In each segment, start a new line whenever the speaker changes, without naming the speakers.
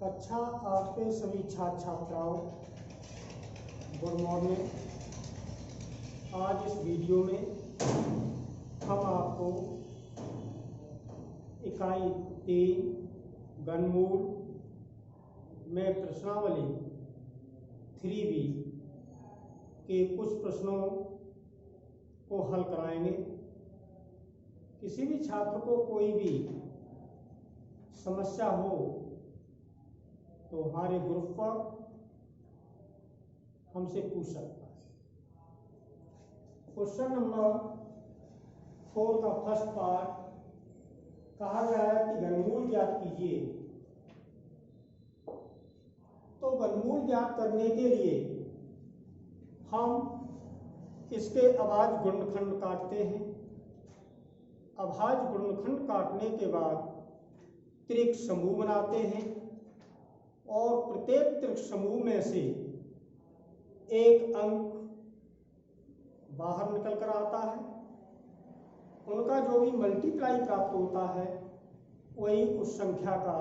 कक्षा 8 के सभी छात्र छात्राओं, गुड मॉर्निंग। आज इस वीडियो में हम आपको इकाई 3 घनमूल में प्रश्नावली 3B के कुछ प्रश्नों को हल कराएंगे। किसी भी छात्र को कोई भी समस्या हो तो हमारे ग्रुप पर हमसे पूछ सकता है। क्वेश्चन नंबर 4 का फर्स्ट पार्ट कहा गया है कि घनमूल ज्ञात कीजिए। तो घनमूल ज्ञात करने के लिए हम इसके अभाज्य गुणनखंड काटते हैं। अभाज्य गुणनखंड काटने के बाद त्रिक समूह बनाते हैं और प्रत्येक त्रिक समूह में से एक अंक बाहर निकल कर आता है। उनका जो भी मल्टीप्लाई प्राप्त होता है वही उस संख्या का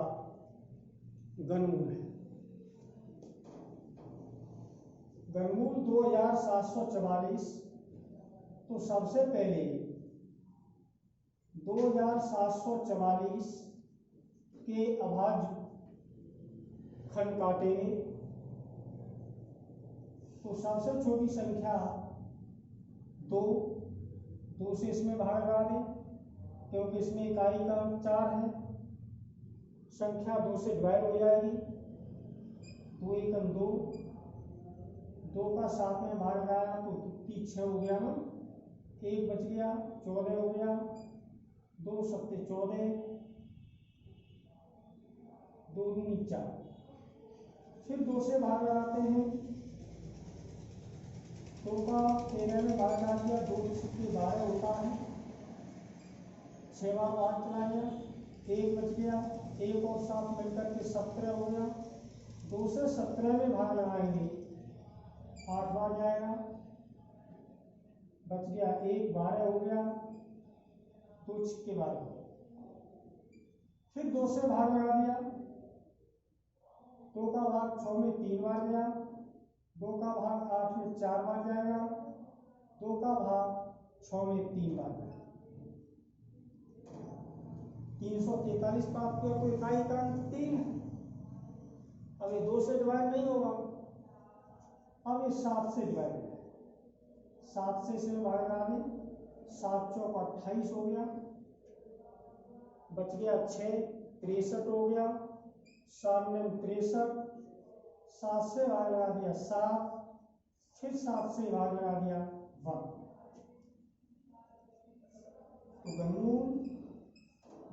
घनमूल है। घनमूल 2744। तो सबसे पहले 2744 के अभाज्य खंड काटेंगे। तो सबसे छोटी संख्या 2 से इसमें भाग लगा दें क्योंकि इसमें इकाई का अंक 4 है। संख्या 2 से डिवाइड हो जाएगी। 2 एकम 2 का 7 में भाग लगाया तो 6 हो गया ना, 1 बच गया, 14 हो गया, 2 सत्ते 14, 2 दूनी 4। फिर 2 से भाग लगाते हैं। 2 का 13 में भाग लगा दिया, 2 सत्ते 12 होता है। 6 बार 8 चलाया, 1 बच गया, 1 और 7 मिलकर के 17 हो गया। 2 से 17 में भाग लगाएंगे, 8 बार जाएगा, बच गया 1, 12 हो गया, 2 छिक्के 12। फिर 2 से भाग लगा दिया। 2 का भाग 6 में 3 बार गया, 2 का भाग 8 में 4 बार जाएगा, 2 का भाग 6 में 3 बार जाएगा। 343 प्राप्त किया तो इकाई का अंक 3 है। अब ये 2 से डिवाइड नहीं होगा, अब ये 7 से डिवाइड हो जाएगा। 7 से इसमें भाग लगा दें, 7 चौक 28 हो गया, बच गया 6, 63 हो गया, 7 में 63, 7 से भाग लगा दिया 7, फिर 7 से भाग लगा दिया 1। तो घनमूल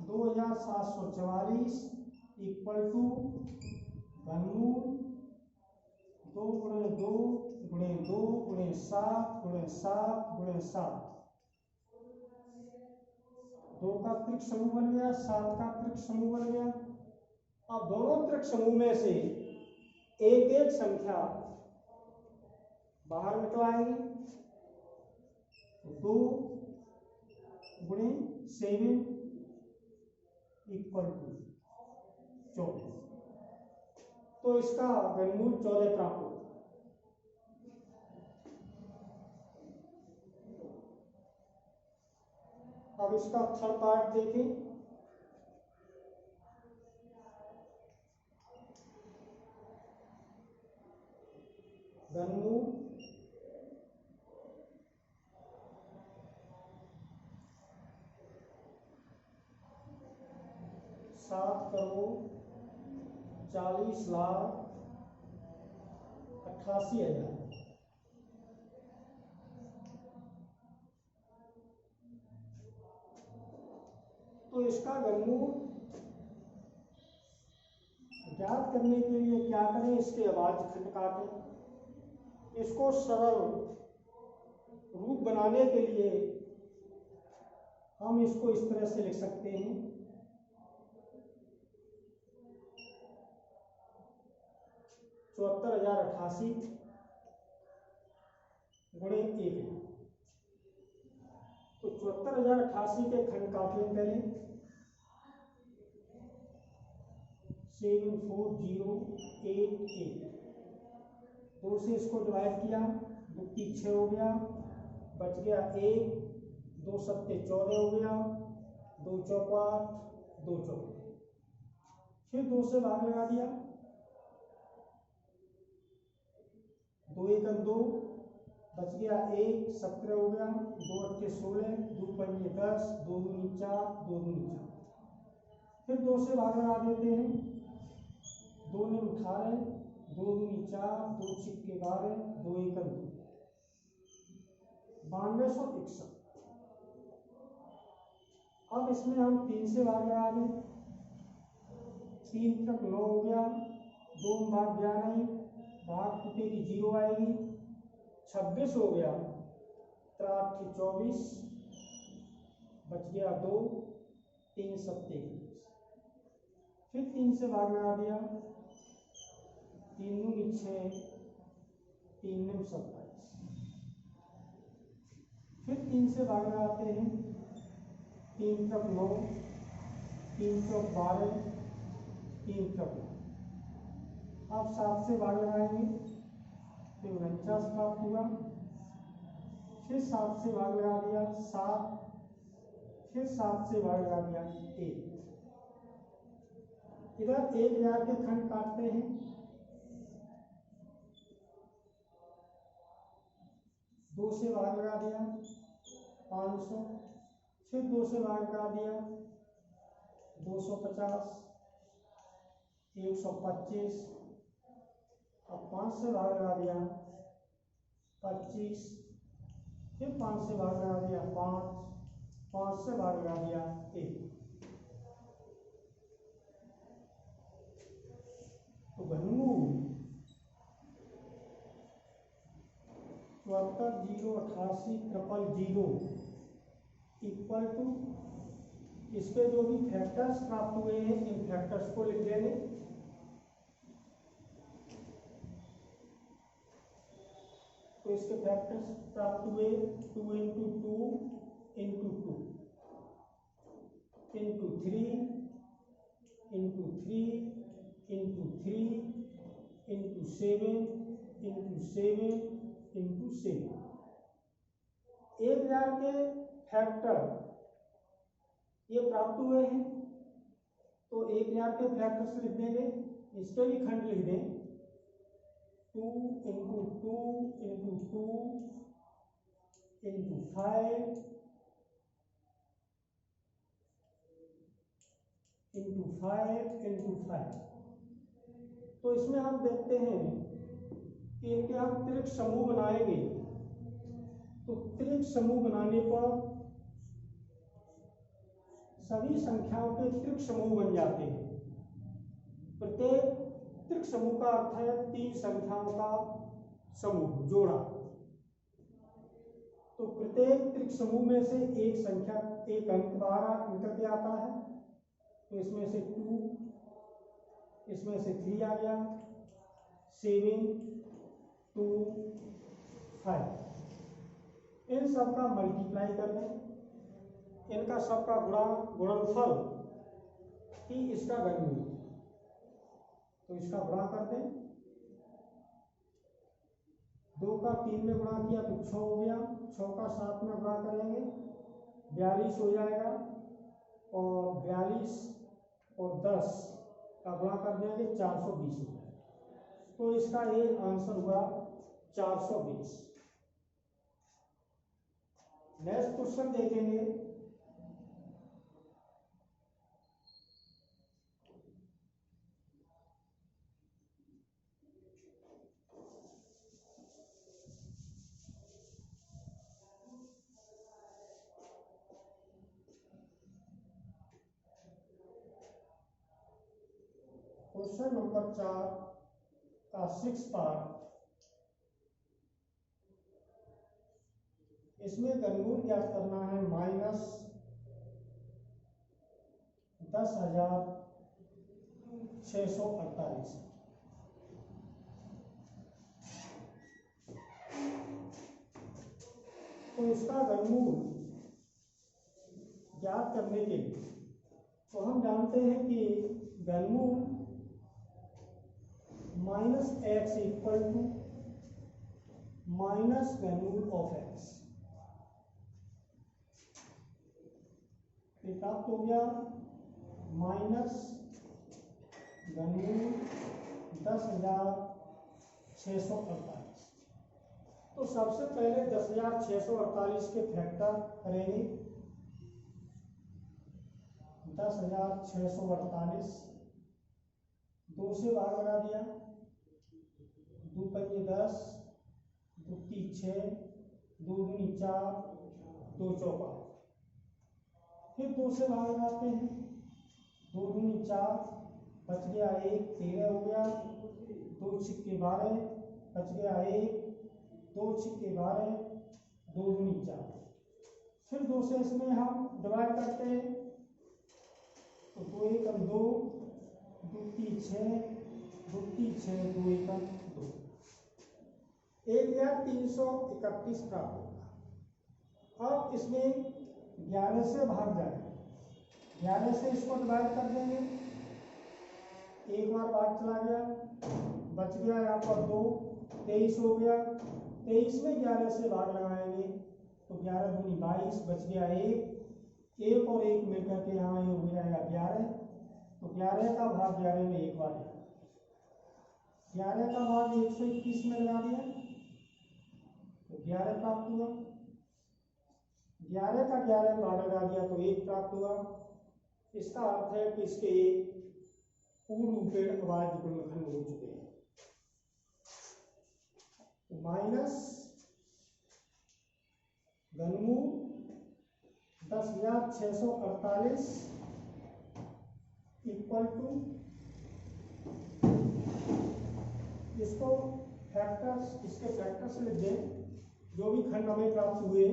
2744 इक्वल टू घनमूल 2 गुणे 2 गुणे 2 गुणे 7 गुणे 7 गुणे 7। 2 का त्रिक समूह बन गया, 7 का त्रिक समूह बन गया। अब दोनों त्रिक समूह में से एक एक संख्या बाहर निकलाएंगे। 2 गुणे 7 इक्वल टू 14। तो इसका घनमूल 14 प्राप्त होगा। अब इसका थर्ड पार्ट देखें। घनमूल 7,40,88,000। तो इसका घनमूल ज्ञात करने के लिए क्या करें, इसके अभाज्य खंड काटें। इसको सरल रूप बनाने के लिए हम इसको इस तरह से लिख सकते हैं। 74,088 गुणे 1। तो 74,088 के खंड काट लें पहले। 74088। 2 से इसको डिवाइड किया, 2 की 6 हो गया, बच गया 1, 2 सत्ते 14 हो गया, 2 चौक 8, 2 चौक। फिर 2 से भाग लगा दिया, 2 एकम 2, बच गया 1, 17 हो गया, 2 अट्ठे 16, 2 पंजे 10, 2 दूनी 4, 2 दूनी 4। फिर 2 से भाग लगा देते हैं, 2 ने 18, 2 दूनी 4, 2 छिक्के 12, 2 एकम 2, 9261। अब इसमें हम 3 से भाग लगा दें, 3 तक 9 हो गया, 2 भाग 11, भाग टूटेगी 0 आएगी, 26 हो गया, 3 24, बच गया 2, 3 सत्ते 21। फिर 3 से भाग लगा दिया, 3 दूनी 6, 3 नम 27। फिर 3 से भाग लगाते हैं, 3 तक 9, 3 चौक 12, 3 तक 9। अब 7 से भाग लगाएंगे, तो 49 प्राप्त हुआ। फिर 7 से भाग लगा दिया 7, फिर 7 से भाग लगा दिया 1। इधर 1000 के खंड काटते हैं, 2 से भाग लगा दिया 500, फिर 2 से भाग लगा दिया 250, 125, अब 5 से भाग लगा दिया 25, फिर 5 से भाग लगा दिया 5, 5 से भाग लगा दिया 1। तो घनमूल 74,088,000 इक्वल टू, इसके जो भी फैक्टर्स प्राप्त हुए हैं इन फैक्टर्स को लिख देंगे। तो इसके फैक्टर्स प्राप्त हुए 2 into 2 into 2 into 3 into 3 into 3 into 7 into 7 into 7। 1000 के फैक्टर ये प्राप्त हुए हैं, तो 1000 के फैक्टर्स लिख देंगे, इसके भी खंड लिख दें, 2 into 2 into 2 into 5 into 5 into 5। तो इसमें हम देखते हैं कि इनके हम त्रिक समूह बनाएंगे, तो त्रिक समूह बनाने पर सभी संख्याओं के त्रिक समूह बन जाते हैं। प्रत्येक त्रिक समूह का अर्थ है 3 संख्याओं का समूह, जोड़ा। तो प्रत्येक त्रिक समूह में से एक संख्या, एक अंक बाहर निकल के आता है, तो इसमें से 2, इसमें से 3 आ गया, 7 2 5। इन सब का मल्टीप्लाई कर दें, इनका सबका गुणनफल ही इसका घनमूल, तो इसका गुणा कर दें। 2 का 3 में गुणा किया तो 6 हो गया, 6 का 7 में गुणा करेंगे 42 हो जाएगा, और 42 और 10 का गुणा कर देंगे 420 हो जाएगा। तो इसका ये आंसर हुआ 420। नेक्स्ट क्वेश्चन देखेंगे, क्वेश्चन नंबर 4 का 6 पार्ट। इसमें घनमूल ज्ञात करना है -10,648। तो इसका घनमूल ज्ञात करने के लिए तो हम जानते हैं कि घनमूल minus x equal to minus घनमूल ऑफ एक्स, प्राप्त हो गया माइनस घनमूल 10,648। तो सबसे पहले 10,648 के फैक्टर करेंगे। 10,648 2 से भाग लगा दिया, 2 पंजे 10, 2 तीन 6, 2 दूनी 4, 2 चौका। फिर 2 से भाग लगाते हैं, 2 दूनी 4, बच गया 1, 13 हो गया, 2 छिक्के 12, बच गया 1, 2 छिक्के 12, 2 दूनी 4। फिर 2 से इसमें हम डिवाइड करते हैं, तो 2 एकम 2, 2 तीन 6, 2 तीन 6, 2 एकम 2, 1,331 प्राप्त होगा। अब इसमें 11 से भाग जाए, 11 से इसको डिवाइड कर देंगे, एक बार भाग चला गया, बच गया यहाँ पर 2, 23 हो गया। 23 में 11 से भाग लगाएंगे तो 11 दूनी 22, बच गया 1 और 1 मिलकर के यहाँ ये हो जाएगा 11। तो 11 का भाग 11 में एक बार, 11 का भाग 121 में लगा दिया तो 11 प्राप्त हुआ। 11 का 11 में भाग लगा दिया तो 1 प्राप्त हुआ। इसका अर्थ है कि इसके पूर्ण रूपेण अभाज्य गुणनखंड हो चुके हैं। तो माइनस घनमूल 10,648 इक्वल टू, इसको फैक्टर्स, इसके फैक्टर्स लिख दें, जो भी खंड हमें प्राप्त हुए।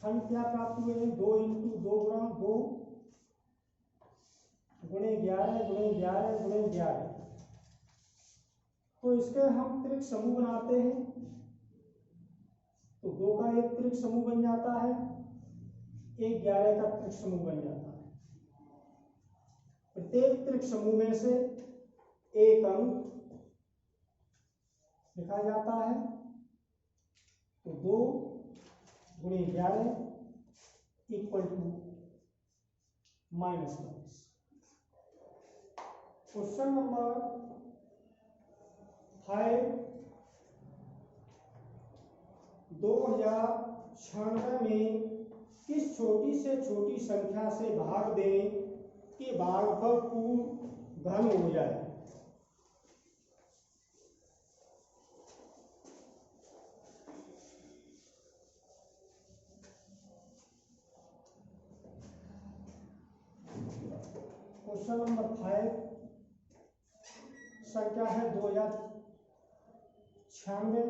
खंड क्या प्राप्त हुए हैं? 2 इंटू 2 गुणा 2 गुणे 11 गुणे 11 गुणे 11। तो इसके हम त्रिक समूह बनाते हैं, तो 2 का एक त्रिक समूह बन जाता है, एक 11 का त्रिक समूह बन जाता है। प्रत्येक त्रिक समूह में से एक अंक लिखा जाता है, तो 2 गुणे 11 इक्वल टू -22। क्वेश्चन नंबर 5, 2096 में किस छोटी से छोटी संख्या से भाग दें कि भागफल पूर्ण घन हो जाए। क्वेश्चन नंबर 5 संख्या है 2096।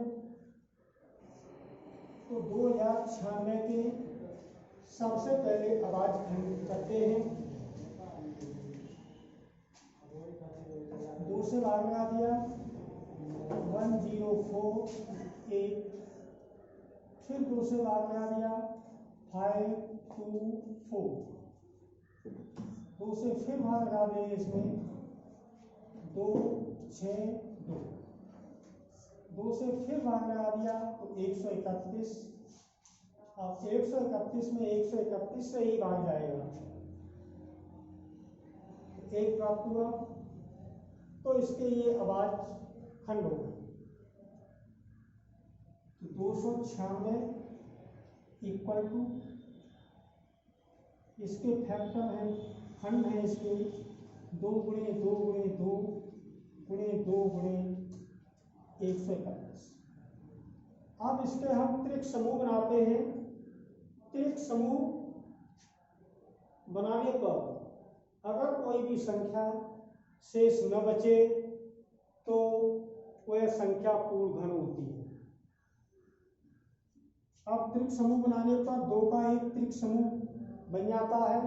तो 2096 के सबसे पहले अभाज्य खंड करते हैं। 2 से भाग लगा दिया, 104,8। फिर 2 से भाग लगा दिया, 524। 2 से फिर भाग लगा देंगे इसमें, 2 6 2। 2 से फिर भाग लगा दिया तो 131। अब 131 में 131 से ही भाग जाएगा, 1 प्राप्त हुआ। तो इसके ये अभाज्य खंड होगा। तो 296 इक्वल टू, इसके फैक्टर हैं, खंड है इसके 2 गुणे 2 गुणे 2 गुणे 2 गुणे 131। अब इसके हम त्रिक समूह बनाते हैं। त्रिक समूह बनाने पर अगर कोई भी संख्या शेष न बचे तो वह संख्या पूर्ण घन होती है। अब त्रिक समूह बनाने पर 2 का एक त्रिक समूह बन जाता है,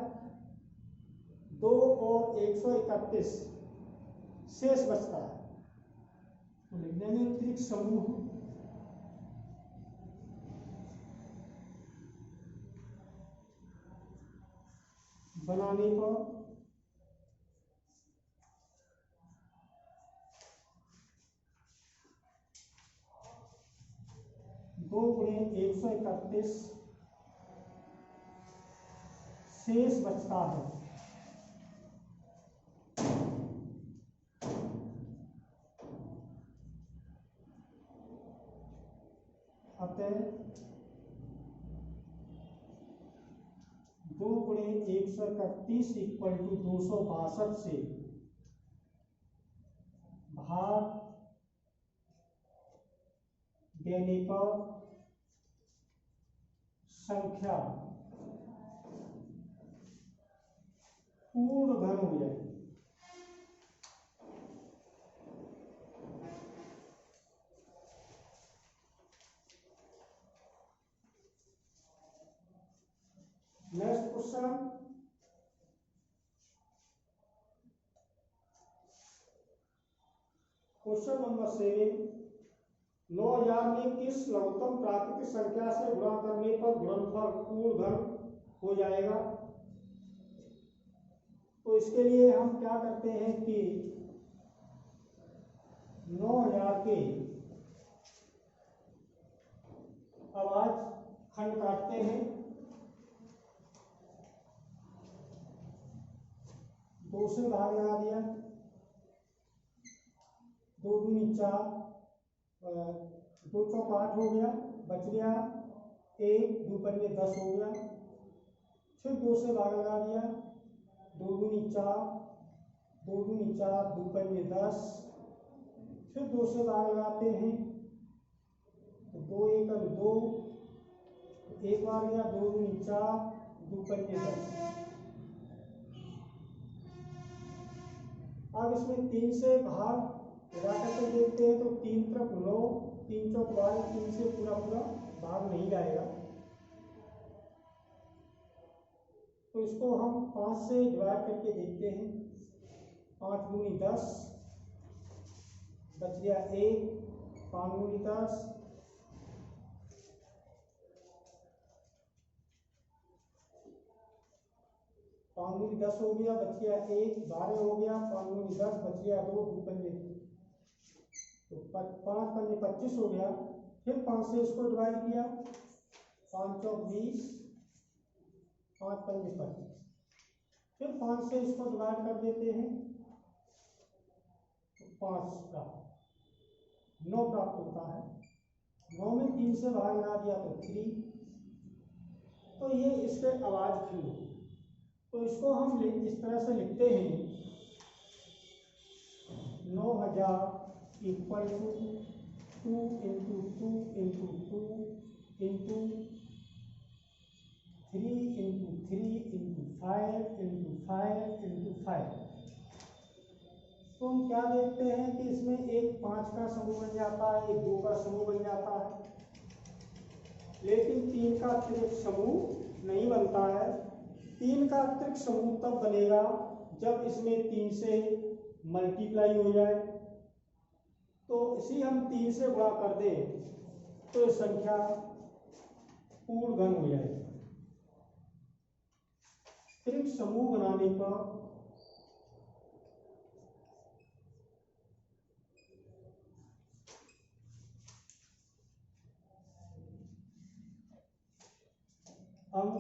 2 और 131 शेष बचता है, तो लिख देंगे त्रिक समूह बनाने पर 2 गुणे 131 शेष बचता है। अतः 2 गुणे 131 इक्वल टू 262 से भाग देने पर संख्या पूर्ण घन हो जाएगी। नेक्स्ट क्वेश्चन, क्वेश्चन नंबर 7, 9000 में किस लघुत्तम प्राकृतिक संख्या से गुणा करने पर गुणनफल पूर्ण घन हो जाएगा। तो इसके लिए हम क्या करते हैं कि 9000 के अभाज्य खंड काटते हैं। 2 से भाग लगा दिया, 2 दूनी 4, 2 चौक 8 हो गया, बच गया 1, 2 पंजे 10 हो गया। फिर 2 से भाग लगा दिया, 2 दूनी 4, 2 दूनी 4, 2 पंजे 10। फिर 2 से भाग लगाते हैं तो 2 एकम 2, एक बार गया, 2 दूनी 4, 2 पंजे 10। अब इसमें 3 से भाग लगा करके देखते हैं तो 3 तरफ 9, 3 चौक 12, 3 से पूरा पूरा भाग नहीं जाएगा। तो इसको हम 5 से डिवाइड करके देखते हैं। 5 दूनी 10, बच गया 1, 5 दूनी 10, 5 दूनी 10 हो गया, बच गया 1, 12 हो गया, 5 दूनी 10, बच गया 2, 2 पंजे, तो 5 पंजे 25 हो गया। फिर 5 से इसको डिवाइड किया, 5 चौक 20, 5 पंजे 25। फिर 5 से इसको डिवाइड कर देते हैं तो 5 प्राप्त 9 प्राप्त होता है। 9 में 3 से भाग लगा दिया तो 3। तो ये इसके अभाज्य खंड हो। तो इसको हम इस तरह से लिखते हैं, 9000 equal to 2 into 2 into 2 into 3 into 3 into 5 into 5 into 5। तो हम क्या देखते हैं कि इसमें एक 5 का समूह बन जाता है, एक 2 का समूह बन जाता है, लेकिन 3 का अतिरिक्त समूह नहीं बनता है। 3 का अतिरिक्त समूह तब बनेगा जब इसमें 3 से मल्टीप्लाई हो जाए। तो इसी हम 3 से गुणा कर दें तो ये संख्या पूर्ण घन हो जाएगी। अतिरिक्त समूह बनाने पर अंक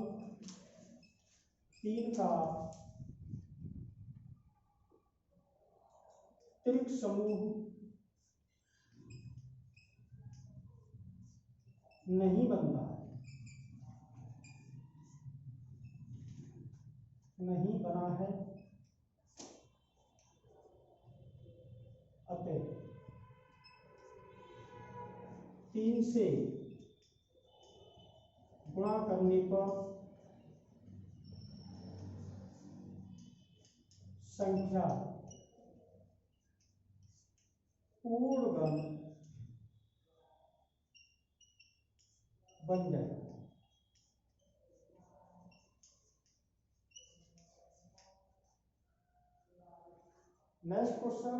3 का अतिरिक्त समूह नहीं बनता है, नहीं बना है। अतः 3 से गुणा करने पर संख्या पूर्ण घन बन जाएगा। Next question,